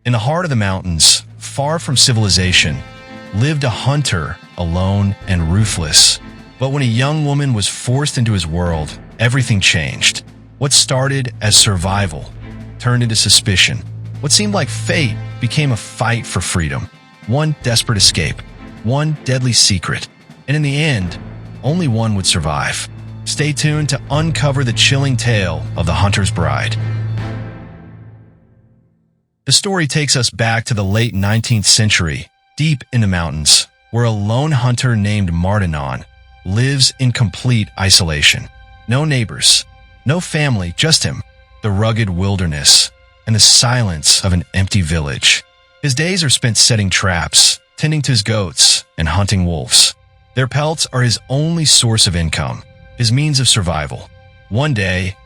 In the heart of the mountains, far from civilization, lived a hunter, alone and ruthless. But when a young woman was forced into his world, everything changed. What started as survival turned into suspicion. What seemed like fate became a fight for freedom. One desperate escape, one deadly secret, and in the end, only one would survive. Stay tuned to uncover the chilling tale of the Hunter's Bride. The story takes us back to the late 19th century, deep in the mountains, where a lone hunter named Mardinon lives in complete isolation. No neighbors, no family, just him, the rugged wilderness, and the silence of an empty village. His days are spent setting traps, tending to his goats, and hunting wolves. Their pelts are his only source of income, his means of survival. One day,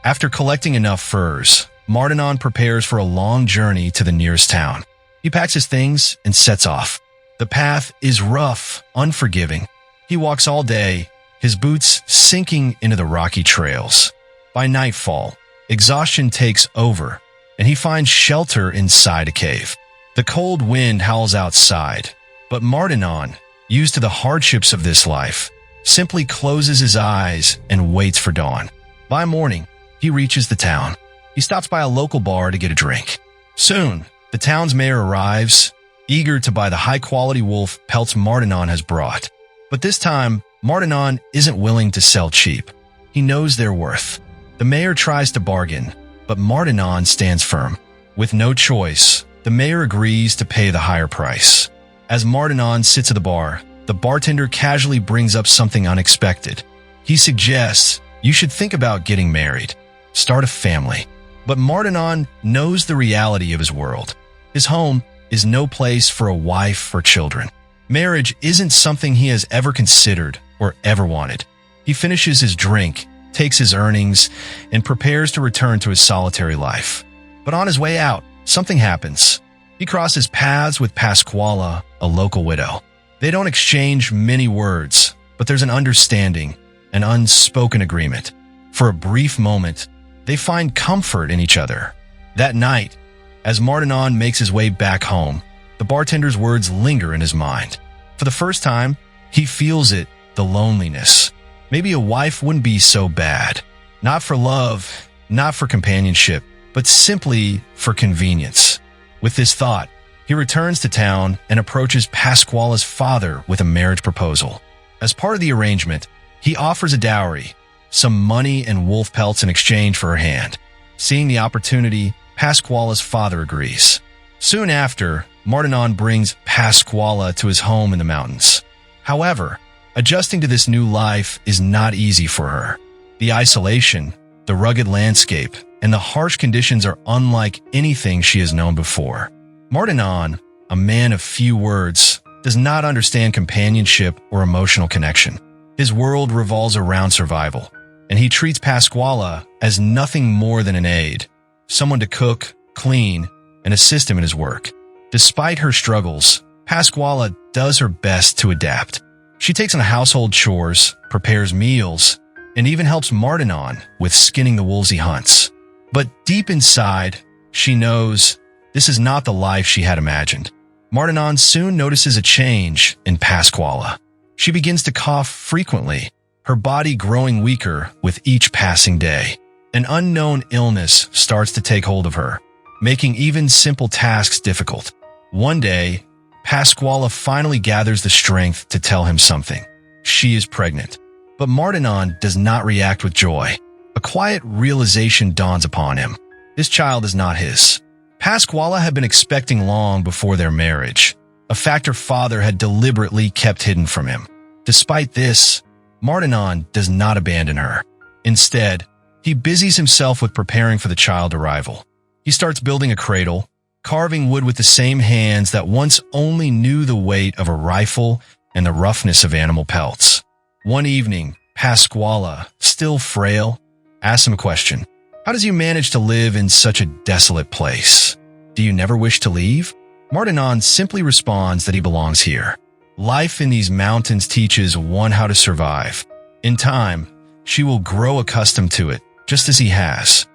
after collecting enough furs, Mardinon prepares for a long journey to the nearest town. He packs his things and sets off. The path is rough, unforgiving. He walks all day, his boots sinking into the rocky trails. By nightfall, exhaustion takes over, and he finds shelter inside a cave. The cold wind howls outside, but Mardinon, used to the hardships of this life, simply closes his eyes and waits for dawn. By morning, he reaches the town. He stops by a local bar to get a drink. Soon, the town's mayor arrives, eager to buy the high-quality wolf pelts Mardinon has brought. But this time, Mardinon isn't willing to sell cheap. He knows their worth. The mayor tries to bargain, but Mardinon stands firm. With no choice, the mayor agrees to pay the higher price. As Mardinon sits at the bar, the bartender casually brings up something unexpected. He suggests you should think about getting married, start a family. But Mardinon knows the reality of his world. His home is no place for a wife or children. Marriage isn't something he has ever considered or ever wanted. He finishes his drink, takes his earnings, and prepares to return to his solitary life. But on his way out, something happens. He crosses paths with Pasquala, a local widow. They don't exchange many words, but there's an understanding, an unspoken agreement. For a brief moment, they find comfort in each other. That night, as Mardinon makes his way back home, the bartender's words linger in his mind. For the first time, he feels it, the loneliness. Maybe a wife wouldn't be so bad. Not for love, not for companionship, but simply for convenience. With this thought, he returns to town and approaches Pasquala's father with a marriage proposal. As part of the arrangement, he offers a dowry, some money and wolf pelts in exchange for her hand. Seeing the opportunity, Pasquala's father agrees. Soon after, Mardinon brings Pasquala to his home in the mountains. However, adjusting to this new life is not easy for her. The isolation, the rugged landscape, and the harsh conditions are unlike anything she has known before. Mardinon, a man of few words, does not understand companionship or emotional connection. His world revolves around survival, and he treats Pasquala as nothing more than an aide, someone to cook, clean, and assist him in his work. Despite her struggles, Pasquala does her best to adapt. She takes on household chores, prepares meals, and even helps Mardinon with skinning the wolves he hunts. But deep inside, she knows this is not the life she had imagined. Mardinon soon notices a change in Pasquala. She begins to cough frequently, her body growing weaker with each passing day. An unknown illness starts to take hold of her, making even simple tasks difficult. One day, Pasquala finally gathers the strength to tell him something. She is pregnant. But Mardinon does not react with joy. A quiet realization dawns upon him. This child is not his. Pasquala had been expecting long before their marriage, a fact her father had deliberately kept hidden from him. Despite this, Mardinon does not abandon her. Instead, he busies himself with preparing for the child arrival. He starts building a cradle, carving wood with the same hands that once only knew the weight of a rifle and the roughness of animal pelts. One evening, Pasquala, still frail, asks him a question. How does you manage to live in such a desolate place? Do you never wish to leave? Mardinon simply responds that he belongs here. Life in these mountains teaches one how to survive. In time, she will grow accustomed to it, just as he has.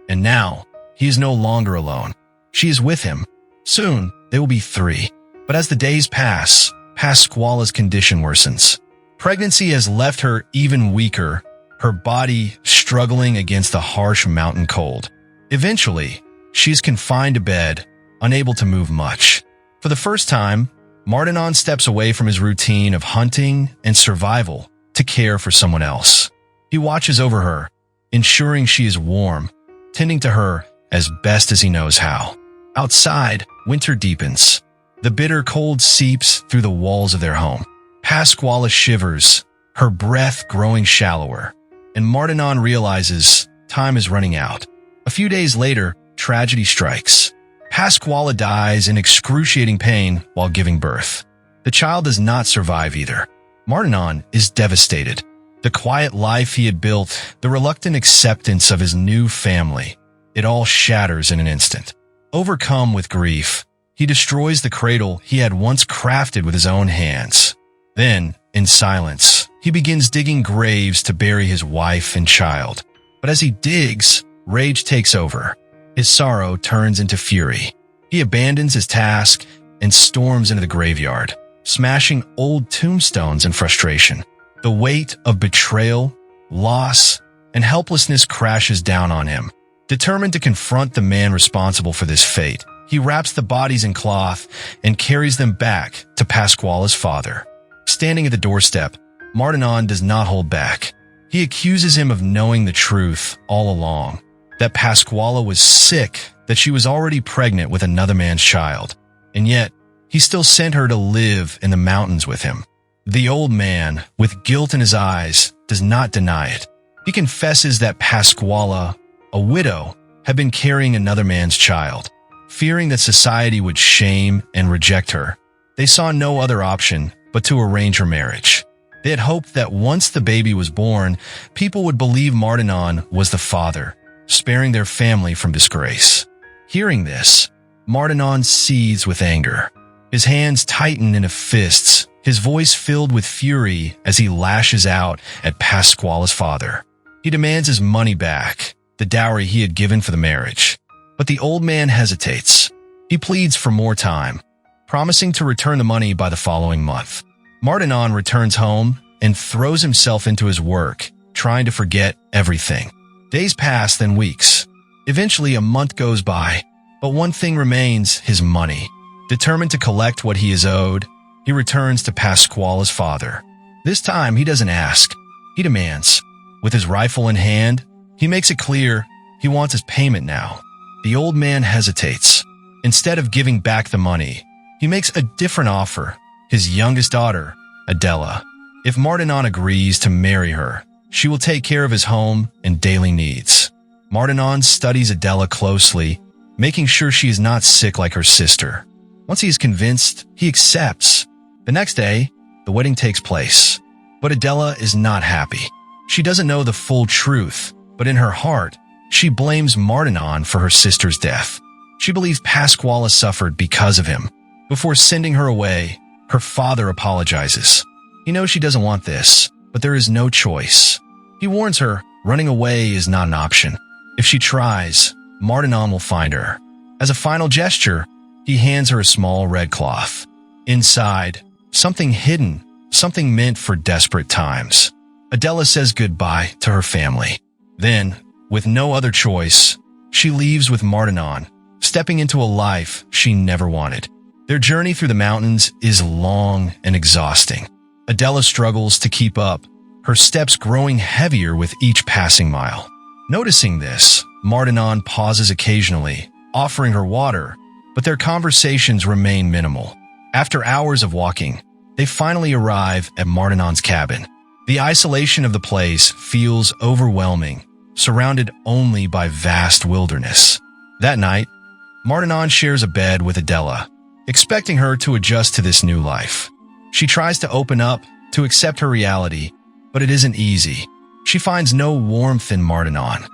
And now, he is no longer alone. She is with him, Soon, they will be 3. But as the days pass, Pasquale's condition worsens. Pregnancy has left her even weaker, her body struggling against the harsh mountain cold. Eventually, she is confined to bed, unable to move much. For the first time, Martinon steps away from his routine of hunting and survival to care for someone else. He watches over her, ensuring she is warm, tending to her as best as he knows how. Outside, winter deepens. The bitter cold seeps through the walls of their home. Pasquale shivers, her breath growing shallower, and Martinon realizes time is running out. A few days later, tragedy strikes. Pasquale dies in excruciating pain while giving birth. The child does not survive either. Martinon is devastated. The quiet life he had built, the reluctant acceptance of his new family, it all shatters in an instant. Overcome with grief, he destroys the cradle he had once crafted with his own hands. Then, in silence, he begins digging graves to bury his wife and child. But as he digs, rage takes over. His sorrow turns into fury. He abandons his task and storms into the graveyard, smashing old tombstones in frustration. The weight of betrayal, loss, and helplessness crashes down on him. Determined to confront the man responsible for this fate, he wraps the bodies in cloth and carries them back to Pasquale's father. Standing at the doorstep, Martinon does not hold back. He accuses him of knowing the truth all along, that Pasquale was sick, that she was already pregnant with another man's child, and yet he still sent her to live in the mountains with him. The old man, with guilt in his eyes, does not deny it. He confesses that Pasquale, a widow, had been carrying another man's child. Fearing that society would shame and reject her, they saw no other option but to arrange her marriage. They had hoped that once the baby was born, people would believe Martinon was the father, sparing their family from disgrace. Hearing this, Martinon seethes with anger. His hands tighten into fists, his voice filled with fury as he lashes out at Pasquale's father. He demands his money back, the dowry he had given for the marriage. But the old man hesitates. He pleads for more time, promising to return the money by the following month. Martinon returns home and throws himself into his work, trying to forget everything. Days pass, then weeks. Eventually, a month goes by, but one thing remains: his money. Determined to collect what he is owed, he returns to Pasquale's father. This time, he doesn't ask. He demands. With his rifle in hand, he makes it clear he wants his payment now. The old man hesitates. Instead of giving back the money, he makes a different offer: his youngest daughter, Adela. If Martinon agrees to marry her, she will take care of his home and daily needs. Martinon studies Adela closely, making sure she is not sick like her sister. Once he is convinced, he accepts. The next day, the wedding takes place. But Adela is not happy. She doesn't know the full truth, but in her heart, she blames Martinon for her sister's death. She believes Pasquale suffered because of him. Before sending her away, her father apologizes. He knows she doesn't want this, but there is no choice. He warns her running away is not an option. If she tries, Martinon will find her. As a final gesture, he hands her a small red cloth. Inside, something hidden, something meant for desperate times. Adela says goodbye to her family. Then, with no other choice, she leaves with Martinon, stepping into a life she never wanted. Their journey through the mountains is long and exhausting. Adela struggles to keep up, her steps growing heavier with each passing mile. Noticing this, Martinon pauses occasionally, offering her water, but their conversations remain minimal. After hours of walking, they finally arrive at Martinon's cabin. The isolation of the place feels overwhelming, surrounded only by vast wilderness. That night, Martinon shares a bed with Adela, expecting her to adjust to this new life. She tries to open up, to accept her reality, but it isn't easy. She finds no warmth in Martinon,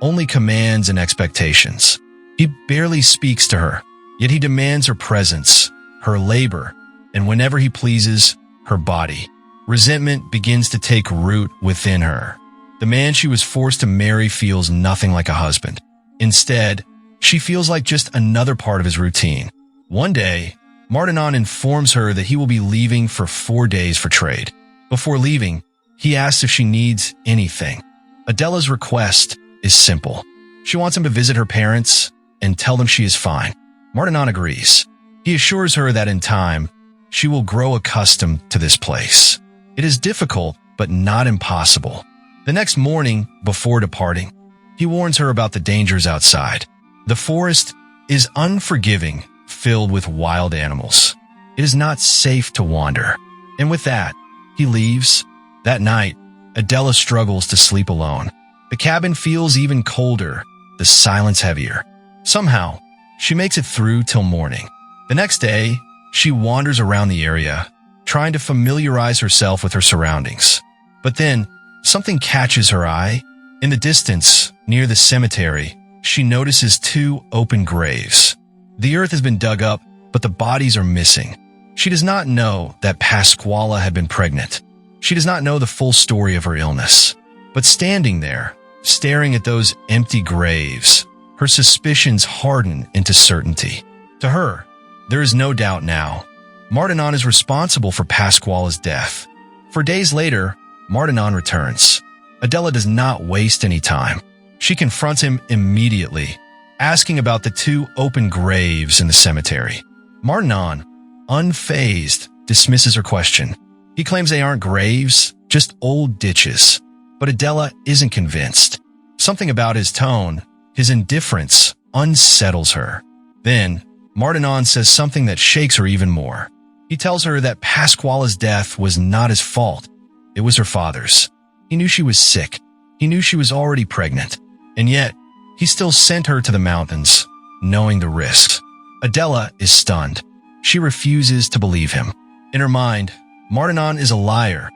only commands and expectations. He barely speaks to her, yet he demands her presence, her labor, and whenever he pleases, her body. Resentment begins to take root within her. The man she was forced to marry feels nothing like a husband. Instead, she feels like just another part of his routine. One day, Martinon informs her that he will be leaving for 4 days for trade. Before leaving, he asks if she needs anything. Adela's request is simple. She wants him to visit her parents and tell them she is fine. Martinon agrees. He assures her that in time, she will grow accustomed to this place. It is difficult, but not impossible. The next morning, before departing, he warns her about the dangers outside. The forest is unforgiving, filled with wild animals. It is not safe to wander. And with that, he leaves. That night, Adela struggles to sleep alone. The cabin feels even colder, the silence heavier. Somehow, she makes it through till morning. The next day, she wanders around the area, trying to familiarize herself with her surroundings. But then, something catches her eye. In the distance, near the cemetery, she notices 2 open graves. The earth has been dug up, but the bodies are missing. She does not know that Pasquala had been pregnant. She does not know the full story of her illness. But standing there, staring at those empty graves, her suspicions harden into certainty. To her, there is no doubt now. Martinon is responsible for Pasquala's death. For days later, Martinon returns. Adela does not waste any time. She confronts him immediately, asking about the 2 open graves in the cemetery. Martinon, unfazed, dismisses her question. He claims they aren't graves, just old ditches. But Adela isn't convinced. Something about his tone, his indifference, unsettles her. Then, Martinon says something that shakes her even more. He tells her that Pasquala's death was not his fault. It was her father's. He knew she was sick. He knew she was already pregnant. And yet, he still sent her to the mountains, knowing the risks. Adela is stunned. She refuses to believe him. In her mind, Martinon is a liar,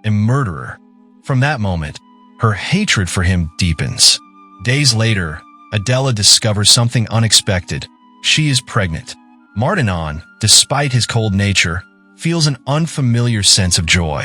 a murderer. From that moment, her hatred for him deepens. Days later, Adela discovers something unexpected. She is pregnant. Martinon, despite his cold nature, feels an unfamiliar sense of joy.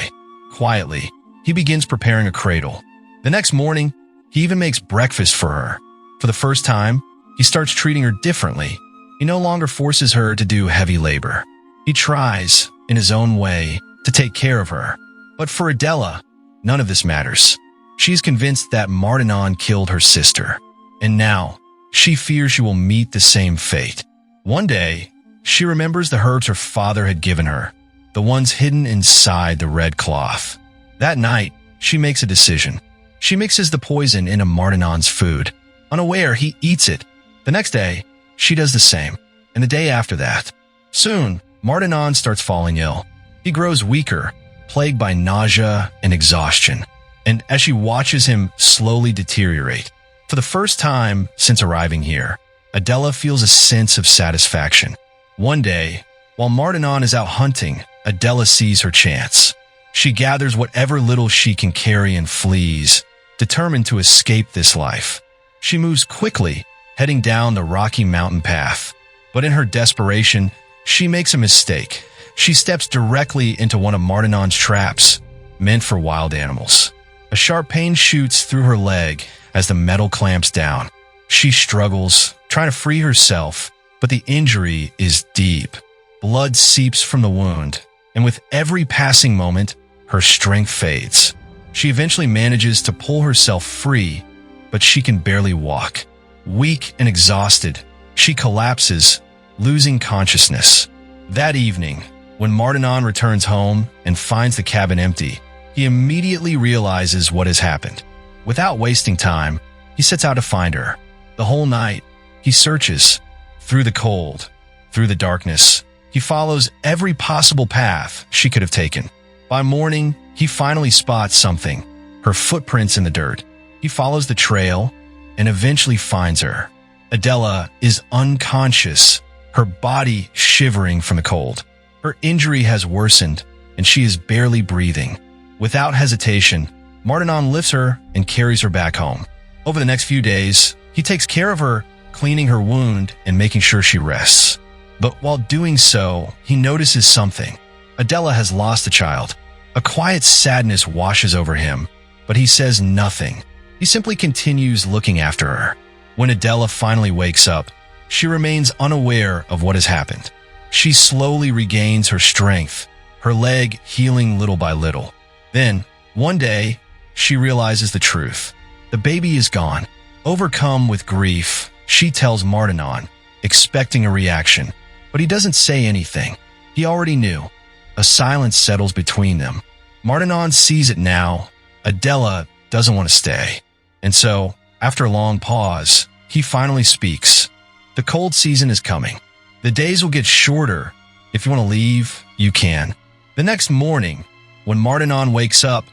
Quietly, he begins preparing a cradle. The next morning, he even makes breakfast for her. For the first time, he starts treating her differently. He no longer forces her to do heavy labor. He tries, in his own way, to take care of her. But for Adela, none of this matters. She is convinced that Martinon killed her sister. And now, she fears she will meet the same fate. One day, she remembers the herbs her father had given her, the ones hidden inside the red cloth. That night, she makes a decision. She mixes the poison into Martinon's food. Unaware, he eats it. The next day, she does the same. And the day after that. Soon, Martinon starts falling ill. He grows weaker, plagued by nausea and exhaustion. And as she watches him slowly deteriorate, for the first time since arriving here, Adela feels a sense of satisfaction. One day, while Martinon is out hunting, Adela sees her chance. She gathers whatever little she can carry and flees, determined to escape this life. She moves quickly, heading down the rocky mountain path. But in her desperation, she makes a mistake. She steps directly into one of Martinon's traps, meant for wild animals. A sharp pain shoots through her leg as the metal clamps down. She struggles, trying to free herself, but the injury is deep. Blood seeps from the wound, and with every passing moment, her strength fades. She eventually manages to pull herself free, but she can barely walk. Weak and exhausted, she collapses, losing consciousness. That evening, when Martinon returns home and finds the cabin empty, he immediately realizes what has happened. Without wasting time, he sets out to find her. The whole night, he searches. Through the cold, through the darkness, he follows every possible path she could have taken. By morning, he finally spots something, her footprints in the dirt. He follows the trail and eventually finds her. Adela is unconscious, her body shivering from the cold. Her injury has worsened, and she is barely breathing. Without hesitation, Martinon lifts her and carries her back home. Over the next few days, he takes care of her, cleaning her wound and making sure she rests. But while doing so, he notices something. Adela has lost a child. A quiet sadness washes over him, but he says nothing. He simply continues looking after her. When Adela finally wakes up, She remains unaware of what has happened. She slowly regains her strength, her leg healing little by little. Then, one day, she realizes the truth. The baby is gone. Overcome with grief, she tells Martinon, expecting a reaction. But he doesn't say anything. He already knew. A silence settles between them. Martinon sees it now. Adela doesn't want to stay. And so, after a long pause, he finally speaks. The cold season is coming. The days will get shorter. If you want to leave, you can. The next morning, when Martinon wakes up,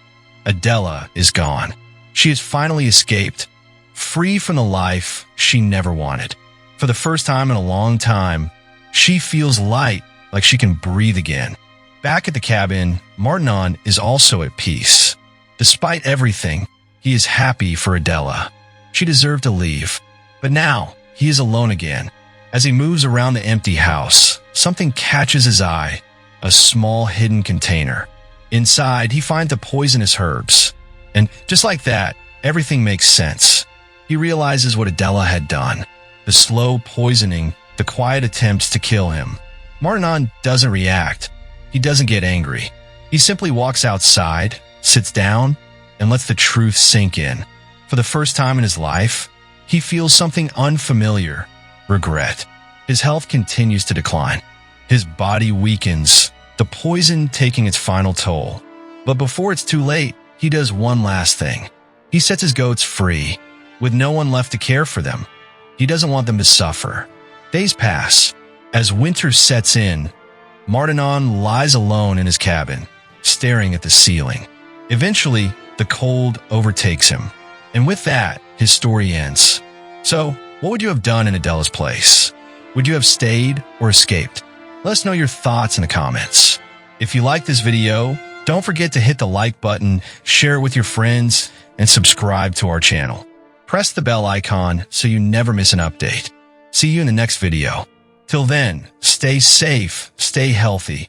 Adela is gone. She has finally escaped, free from the life she never wanted. For the first time in a long time, she feels light, like she can breathe again. Back at the cabin, Martinon is also at peace. Despite everything, he is happy for Adela. She deserved to leave. But now, he is alone again. As he moves around the empty house, something catches his eye, a small hidden container. Inside, he finds the poisonous herbs. And just like that, everything makes sense. He realizes what Adela had done. The slow poisoning, the quiet attempts to kill him. Martinon doesn't react. He doesn't get angry. He simply walks outside, sits down, and lets the truth sink in. For the first time in his life, he feels something unfamiliar, regret. His health continues to decline. His body weakens, the poison taking its final toll. But before it's too late, he does one last thing. He sets his goats free, with no one left to care for them. He doesn't want them to suffer. Days pass. As winter sets in, Martinon lies alone in his cabin, staring at the ceiling. Eventually, the cold overtakes him. And with that, his story ends. So, what would you have done in Adela's place? Would you have stayed or escaped? Let us know your thoughts in the comments. If you like this video, don't forget to hit the like button, share it with your friends, and subscribe to our channel. Press the bell icon so you never miss an update. See you in the next video. Till then, stay safe, stay healthy,